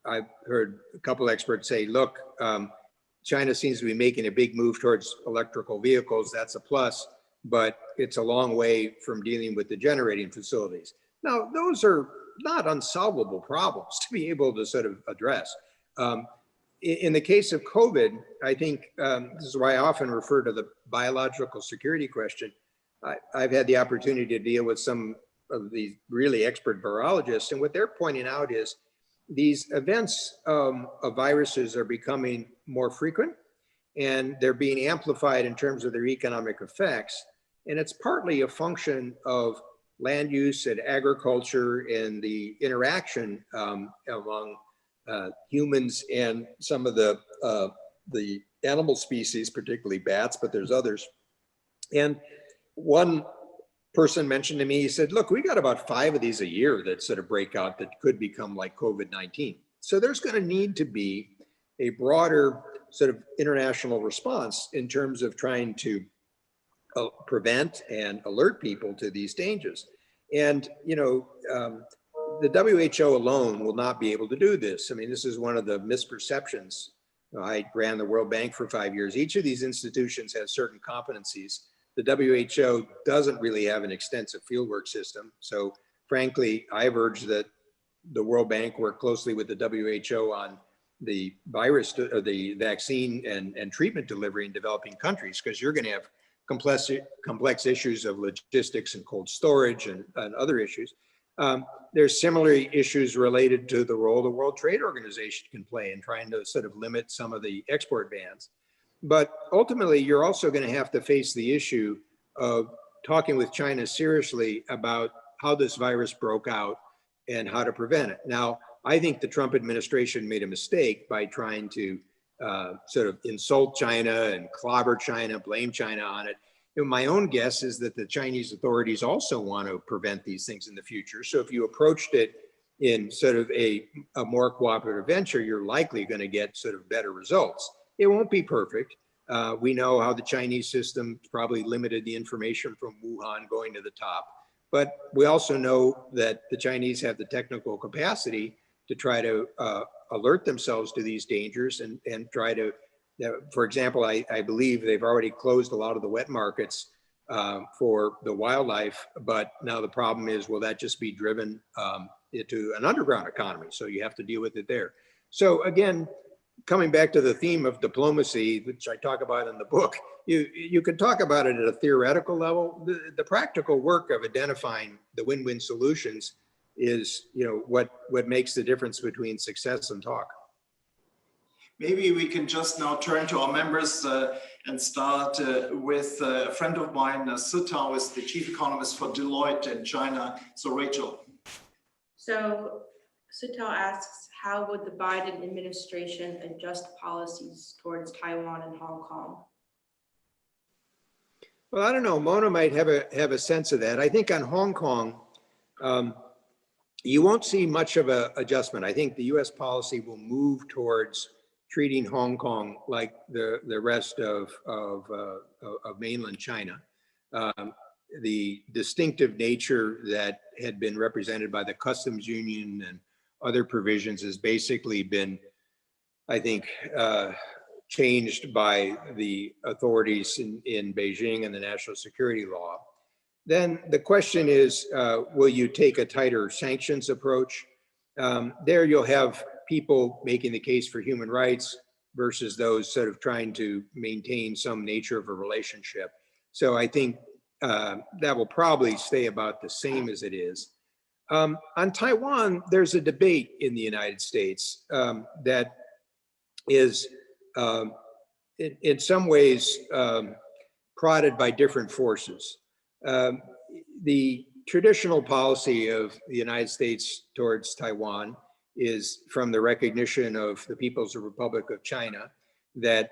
I've heard a couple experts say, look, China seems to be making a big move towards electrical vehicles. That's a plus, but it's a long way from dealing with the generating facilities. Now, those are not unsolvable problems to be able to sort of address. In the case of COVID, I think this is why I often refer to the biological security question. I've had the opportunity to deal with some of these really expert virologists, and what they're pointing out is these events of viruses are becoming more frequent, and they're being amplified in terms of their economic effects. And it's partly a function of land use and agriculture and the interaction among humans and some of the animal species, particularly bats, but there's others. And one person mentioned to me, he said, look, we got about 5 of these a year that sort of break out that could become like COVID-19. So there's going to need to be a broader sort of international response in terms of trying to prevent and alert people to these dangers. And, you know, the WHO alone will not be able to do this. I mean, this is one of the misperceptions. I ran the World Bank for 5 years. Each of these institutions has certain competencies. The WHO doesn't really have an extensive fieldwork system. So frankly, I've urged that the World Bank work closely with the WHO on the virus, or the vaccine and treatment delivery in developing countries, because you're going to have complex issues of logistics and cold storage and other issues. There's similarly issues related to the role the World Trade Organization can play in trying to sort of limit some of the export bans. But ultimately, you're also going to have to face the issue of talking with China seriously about how this virus broke out and how to prevent it. Now, I think the Trump administration made a mistake by trying to sort of insult China and clobber China, blame China on it. My own guess is that the Chinese authorities also want to prevent these things in the future. So if you approached it in sort of a more cooperative venture, you're likely going to get sort of better results. It won't be perfect. We know how the Chinese system probably limited the information from Wuhan going to the top. But we also know that the Chinese have the technical capacity to try to alert themselves to these dangers and try to, for example, I believe they've already closed a lot of the wet markets for the wildlife, but now the problem is, will that just be driven into an underground economy? So you have to deal with it there. So again, coming back to the theme of diplomacy, which I talk about in the book, you could talk about it at a theoretical level. The practical work of identifying the win-win solutions is, what makes the difference between success and talk. Maybe we can just now turn to our members and start with a friend of mine, Sutphen, is the chief economist for Deloitte in China. So Rachel. So Sutphen asks, how would the Biden administration adjust policies towards Taiwan and Hong Kong? Well, I don't know. Mona might have a sense of that. I think on Hong Kong, you won't see much of an adjustment. I think the U.S. policy will move towards treating Hong Kong like the rest of mainland China. The distinctive nature that had been represented by the customs union and other provisions has basically been, I think, changed by the authorities in Beijing and the national security law. Then the question is, will you take a tighter sanctions approach? There you'll have people making the case for human rights versus those sort of trying to maintain some nature of a relationship. So I think that will probably stay about the same as it is. On Taiwan, there's a debate in the United States that is in some ways prodded by different forces. The traditional policy of the United States towards Taiwan is from the recognition of the People's Republic of China that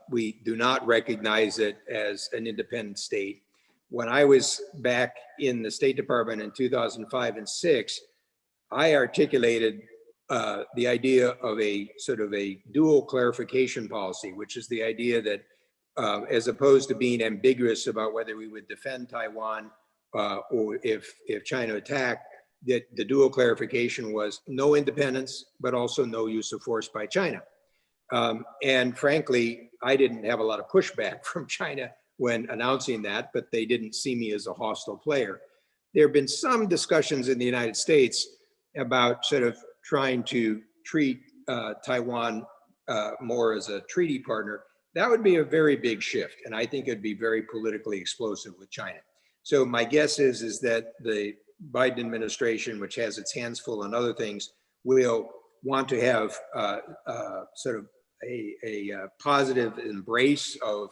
we do not recognize it as an independent state. When I was back in the State Department in 2005 and 6, I articulated the idea of a sort of a dual clarification policy, which is the idea that as opposed to being ambiguous about whether we would defend Taiwan or if China attacked, that the dual clarification was no independence, but also no use of force by China. And frankly, I didn't have a lot of pushback from China when announcing that, but they didn't see me as a hostile player. There have been some discussions in the United States about sort of trying to treat Taiwan more as a treaty partner. That would be a very big shift, and I think it'd be very politically explosive with China. So my guess is that the Biden administration, which has its hands full on other things, will want to have sort of a positive embrace of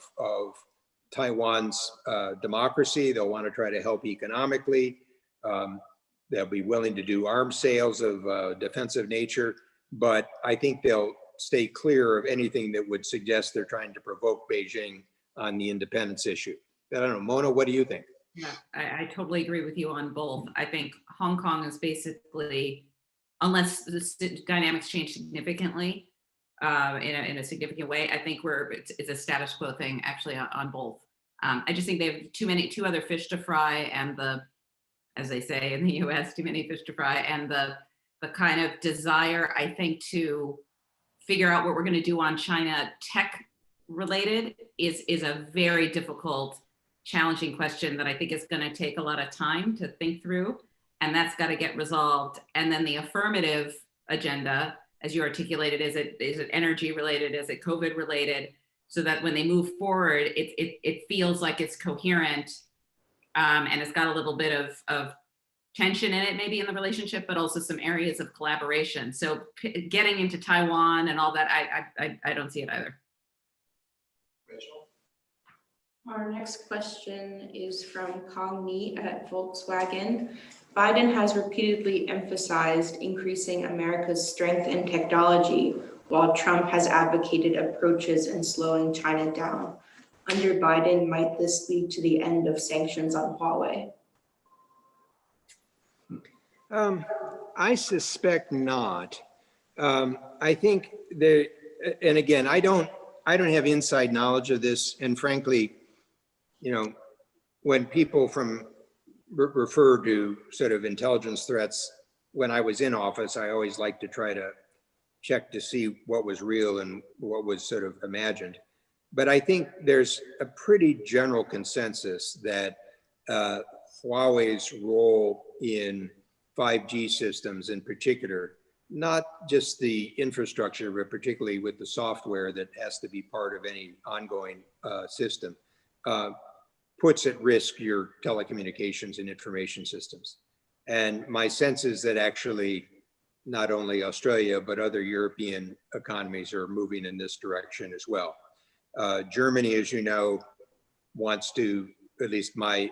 Taiwan's democracy. They'll want to try to help economically. They'll be willing to do arms sales of defensive nature, but I think they'll stay clear of anything that would suggest they're trying to provoke Beijing on the independence issue. I don't know, Mona, what do you think? Yeah, I totally agree with you on both. I think Hong Kong is basically, unless the dynamics change significantly, in a significant way, I think it's a status quo thing actually on both. I just think they have too other fish to fry, and as they say in the U.S., too many fish to fry, and the kind of desire, I think, to figure out what we're going to do on China tech related is a very difficult, challenging question that I think is going to take a lot of time to think through, and that's got to get resolved. And then the affirmative agenda, as you articulated, is it energy related? Is it COVID related? So that when they move forward, it feels like it's coherent, and it's got a little bit of tension in it, maybe in the relationship, but also some areas of collaboration. So getting into Taiwan and all that, I don't see it either. Rachel. Our next question is from Kong Ni at Volkswagen. Biden has repeatedly emphasized increasing America's strength in technology. while Trump has advocated approaches in slowing China down. Under Biden, might this lead to the end of sanctions on Huawei? I suspect not. I think there, and again, I don't have inside knowledge of this. And frankly, when people refer to sort of intelligence threats, when I was in office, I always like to try to check to see what was real and what was sort of imagined. But I think there's a pretty general consensus that Huawei's role in 5G systems in particular, not just the infrastructure, but particularly with the software that has to be part of any ongoing system, puts at risk your telecommunications and information systems. And my sense is that actually not only Australia, but other European economies are moving in this direction as well. Germany, as you know, wants to, at least my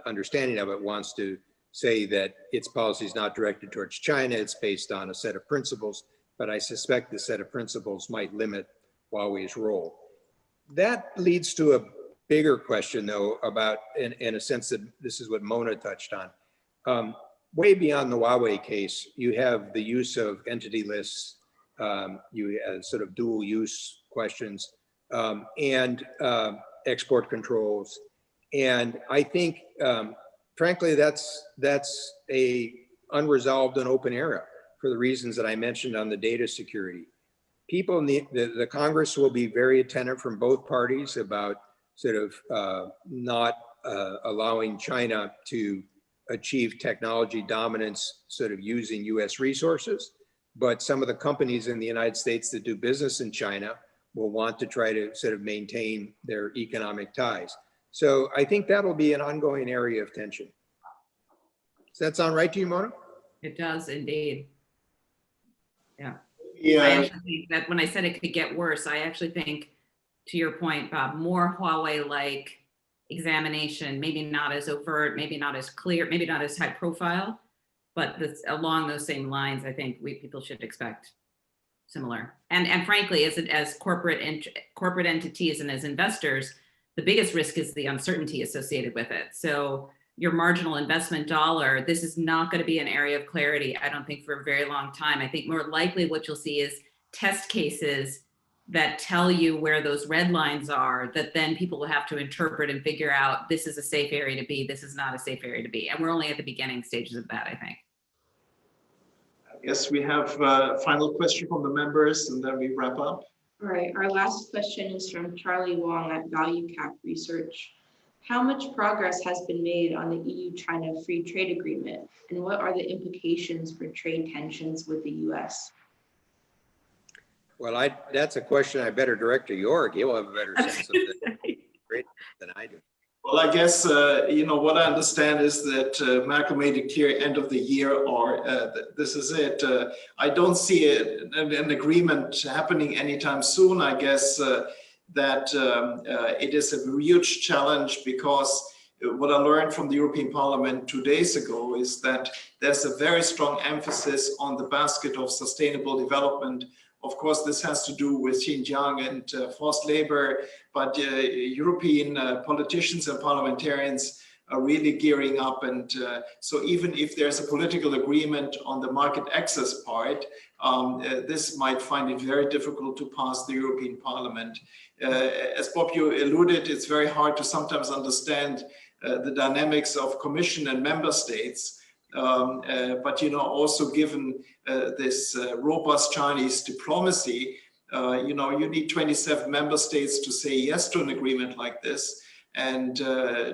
understanding of it, wants to say that its policy is not directed towards China. It's based on a set of principles, but I suspect the set of principles might limit Huawei's role. That leads to a bigger question, though, about, in a sense that this is what Mona touched on. Way beyond the Huawei case, you have the use of entity lists, you have sort of dual use questions, and export controls. And I think, frankly, that's a unresolved and open area for the reasons that I mentioned on the data security. People need, the Congress will be very attentive from both parties about sort of not allowing China to achieve technology dominance sort of using US resources. But some of the companies in the United States that do business in China will want to try to sort of maintain their economic ties. So I think that'll be an ongoing area of tension. Does that sound right to you, Mona? It does indeed. Yeah. Yeah. I actually think that when I said it could get worse, I actually think, to your point, Bob, more Huawei-like examination, maybe not as overt, maybe not as clear, maybe not as high profile, but along those same lines, I think people should expect similar. And frankly, as corporate entities and as investors, the biggest risk is the uncertainty associated with it. So your marginal investment dollar, this is not going to be an area of clarity, I don't think, for a very long time. I think more likely what you'll see is test cases that tell you where those red lines are, that then people will have to interpret and figure out, this is a safe area to be, this is not a safe area to be. And we're only at the beginning stages of that, I think. I guess we have a final question from the members and then we wrap up. All right, our last question is from Charlie Wong at Value Cap Research. How much progress has been made on the EU-China Free Trade Agreement, and what are the implications for trade tensions with the U.S.? Well, that's a question I better direct to Jorg. He'll have a better sense of it than I do. Well, I guess, what I understand is that Merkel made it clear end of the year, or this is it. I don't see an agreement happening anytime soon. I guess that it is a huge challenge, because what I learned from the European Parliament 2 days ago is that there's a very strong emphasis on the basket of sustainable development. Of course, this has to do with Xinjiang and forced labor, but European politicians and parliamentarians are really gearing up. And so even if there's a political agreement on the market access part, this might find it very difficult to pass the European Parliament. As Bob, you alluded, it's very hard to sometimes understand the dynamics of Commission and member states. But also given this robust Chinese diplomacy, you need 27 member states to say yes to an agreement like this. And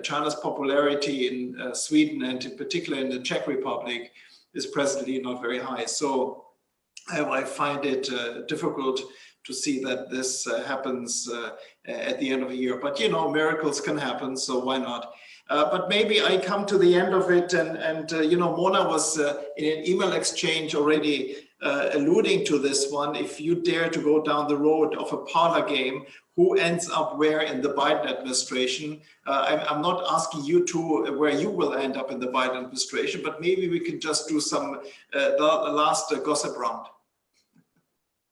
China's popularity in Sweden, and in particular in the Czech Republic, is presently not very high. So I find it difficult to see that this happens at the end of the year. But miracles can happen, so why not? But maybe I come to the end of it, and Mona was in an email exchange already alluding to this one. If you dare to go down the road of a parlor game, who ends up where in the Biden administration? I'm not asking you to where you will end up in the Biden administration, but maybe we can just do some the last gossip round.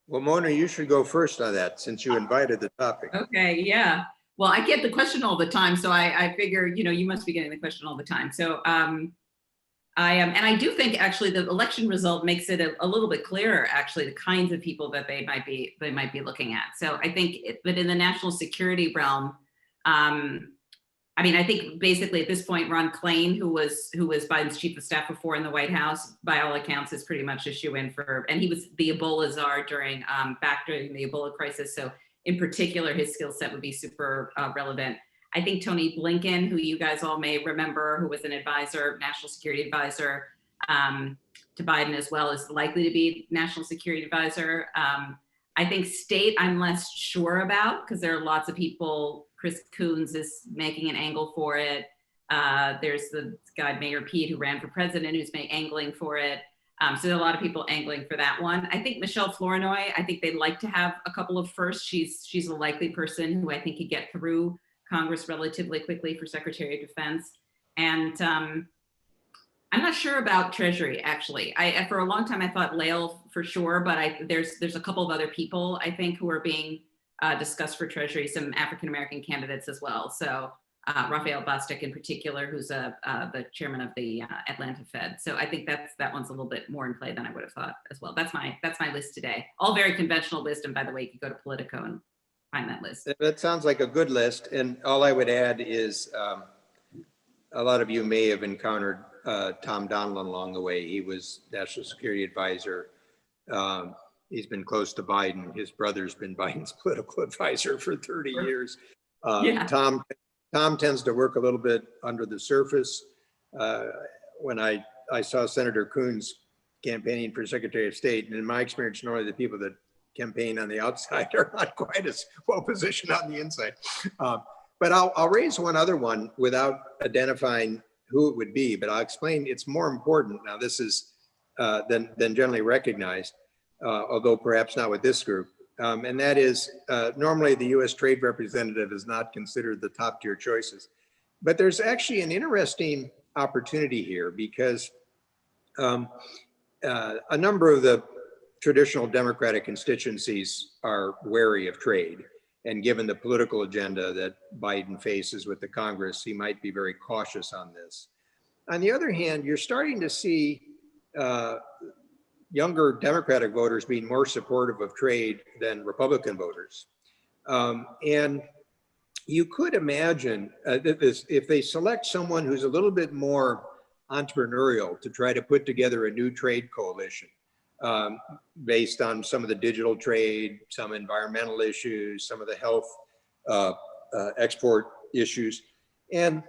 Well, Mona, you should go first on that since you invited the topic. Okay, yeah. Well, I get the question all the time, so I figure, you must be getting the question all the time. So I am, and I do think actually the election result makes it a little bit clearer, actually, the kinds of people that they might be looking at. So I think, but in the national security realm, I mean, I think basically at this point, Ron Klain, who was Biden's chief of staff before in the White House, by all accounts, is pretty much a shoe-in for, and he was the Ebola czar during the Ebola crisis. So in particular, his skill set would be super relevant. I think Tony Blinken, who you guys all may remember, who was an advisor, national security advisor to Biden, as well, is likely to be national security advisor. I think state, I'm less sure about, because there are lots of people. Chris Coons is making an angle for it. There's the guy, Mayor Pete, who ran for president, who's angling for it. So there are a lot of people angling for that one. I think Michelle Flournoy, I think they'd like to have a couple of firsts. She's a likely person who I think could get through Congress relatively quickly for Secretary of Defense. And I'm not sure about Treasury, actually. For a long time, I thought Lael for sure, but there's a couple of other people, I think, who are being discussed for Treasury, some African-American candidates as well. So Raphael Bostic in particular, who's the chairman of the Atlanta Fed. So I think that one's a little bit more in play than I would have thought as well. That's my list today. All very conventional wisdom, by the way. You could go to Politico and find that list. That sounds like a good list. And all I would add is a lot of you may have encountered Tom Donilon along the way. He was National Security Advisor. He's been close to Biden. His brother's been Biden's political advisor for 30 years. Yeah. Tom tends to work a little bit under the surface. When I saw Senator Coons campaigning for Secretary of State, and in my experience, normally the people that campaign on the outside are not quite as well positioned on the inside. But I'll raise one other one without identifying who it would be, but I'll explain it's more important. Now, this is than generally recognized, although perhaps not with this group. And that is normally the U.S. Trade Representative is not considered the top tier choices. But there's actually an interesting opportunity here because a number of the traditional Democratic constituencies are wary of trade. And given the political agenda that Biden faces with the Congress, he might be very cautious on this. On the other hand, you're starting to see younger Democratic voters being more supportive of trade than Republican voters. And you could imagine if they select someone who's a little bit more entrepreneurial to try to put together a new trade coalition based on some of the digital trade, some environmental issues, some of the health export issues. And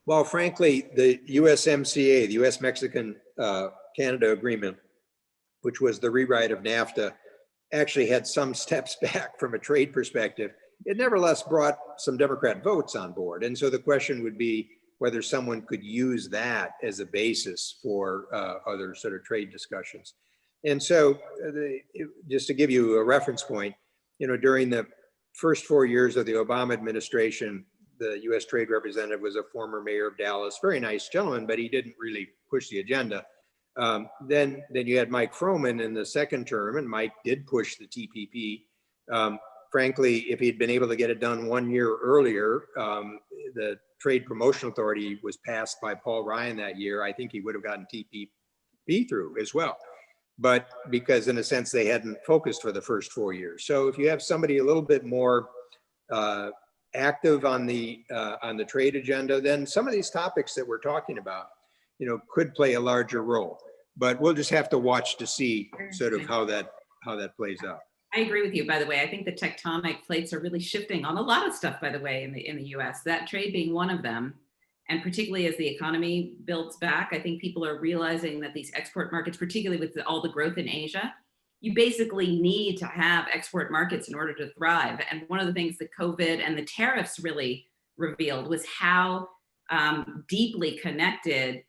while frankly, the USMCA, the US-Mexican-Canada agreement, which was the rewrite of NAFTA, actually had some steps back from a trade perspective, it nevertheless brought some Democrat votes on board. And so the question would be whether someone could use that as a basis for other sort of trade discussions. And so just to give you a reference point, during the first 4 years of the Obama administration, the US Trade Representative was a former mayor of Dallas, very nice gentleman, but he didn't really push the agenda. Then you had Mike Froman in the second term, and Mike did push the TPP. Frankly, if he'd been able to get it done 1 year earlier, the Trade Promotion Authority was passed by Paul Ryan that year. I think he would have gotten TPP through as well. But because in a sense, they hadn't focused for the first 4 years. So if you have somebody a little bit more active on the trade agenda, then some of these topics that we're talking about, could play a larger role. But we'll just have to watch to see sort of how that plays out. I agree with you, by the way. I think the tectonic plates are really shifting on a lot of stuff, by the way, in the US, that trade being one of them. And particularly as the economy builds back, I think people are realizing that these export markets, particularly with all the growth in Asia, you basically need to have export markets in order to thrive. And one of the things that COVID and the tariffs really revealed was how deeply connected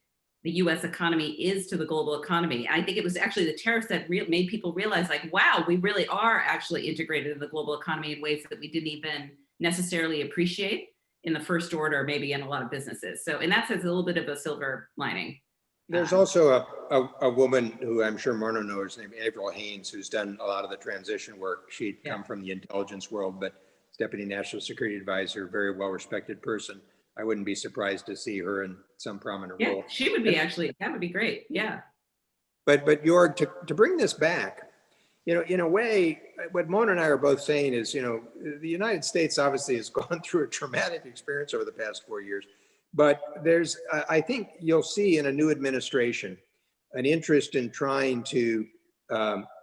the US economy is to the global economy. I think it was actually the tariffs that made people realize, like, wow, we really are actually integrated in the global economy in ways that we didn't even necessarily appreciate in the first order, maybe in a lot of businesses. So in that sense, a little bit of a silver lining. There's also a woman who I'm sure Mona knows, named Avril Haines, who's done a lot of the transition work. She'd come from the intelligence world, but Deputy National Security Advisor, very well-respected person. I wouldn't be surprised to see her in some prominent role. She would be actually, that would be great. Yeah. But Jorg, to bring this back, in a way, what Mona and I are both saying is, the United States obviously has gone through a traumatic experience over the past 4 years. But I think you'll see in a new administration an interest in trying to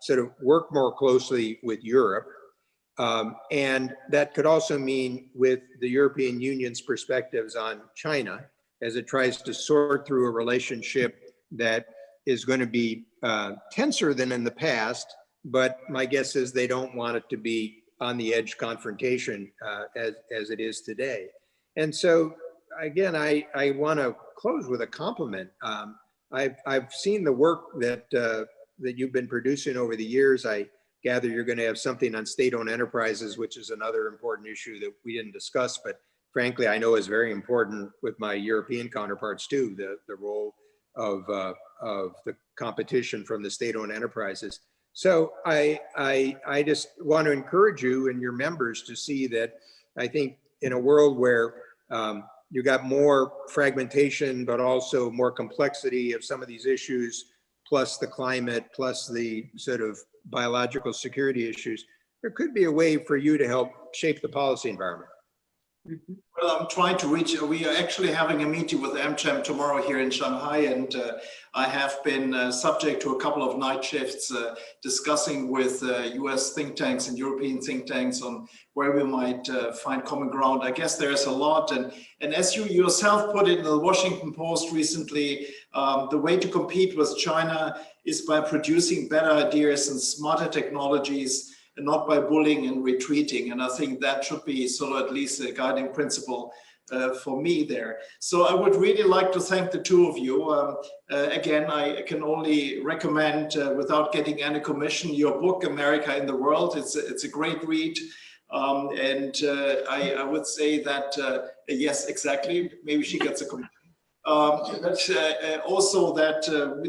sort of work more closely with Europe. And that could also mean with the European Union's perspectives on China as it tries to sort through a relationship that is going to be tenser than in the past. But my guess is they don't want it to be on the edge confrontation as it is today. And so, again, I want to close with a compliment. I've seen the work that you've been producing over the years. I gather you're going to have something on state-owned enterprises, which is another important issue that we didn't discuss, but frankly, I know is very important with my European counterparts too, the role of the competition from the state-owned enterprises. So I just want to encourage you and your members to see that I think in a world where you got more fragmentation, but also more complexity of some of these issues, plus the climate, plus the sort of biological security issues, there could be a way for you to help shape the policy environment. Well, I'm trying to reach, we are actually having a meeting with AmCham tomorrow here in Shanghai, and I have been subject to a couple of night shifts discussing with US think tanks and European think tanks on where we might find common ground. I guess there's a lot, and as you yourself put it in the Washington Post recently, the way to compete with China is by producing better ideas and smarter technologies, and not by bullying and retreating. And I think that should be sort of at least a guiding principle for me there. So I would really like to thank the two of you. Again, I can only recommend, without getting any commission, your book, America in the World. It's a great read. I would say that, yes, exactly, maybe she gets a commission. But also that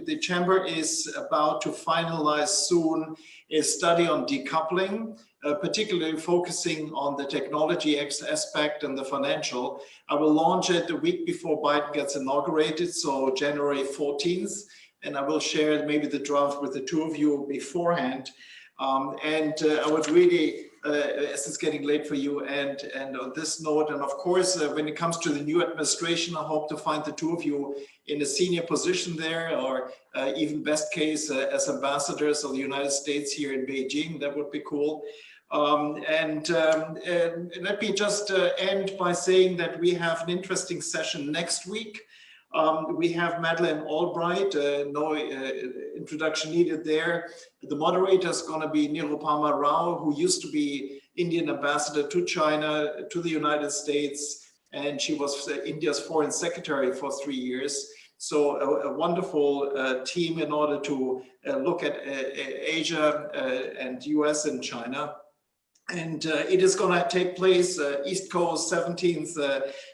the Chamber is about to finalize soon a study on decoupling, particularly focusing on the technology aspect and the financial. I will launch it a week before Biden gets inaugurated, so January 14th, and I will share maybe the draft with the two of you beforehand. I would really, as it's getting late for you, and on this note, and of course, when it comes to the new administration, I hope to find the two of you in a senior position there, or even best case as ambassadors of the United States here in Beijing. That would be cool. And let me just end by saying that we have an interesting session next week. We have Madeleine Albright, no introduction needed there. The moderator is going to be Nirupama Rao, who used to be Indian ambassador to China, to the United States, and she was India's foreign secretary for 3 years. So a wonderful team in order to look at Asia and US and China. And it is going to take place East Coast 17th,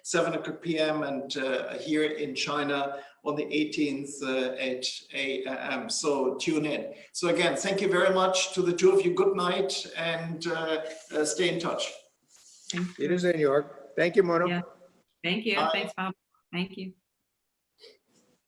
7 p.m. and here in China on the 18th at 8 a.m. So tune in. So again, thank you very much to the two of you. Good night, and stay in touch. Thank you. It is in New York. Thank you, Mona. Yeah. Thank you. Bye. Thanks, Bob. Thank you.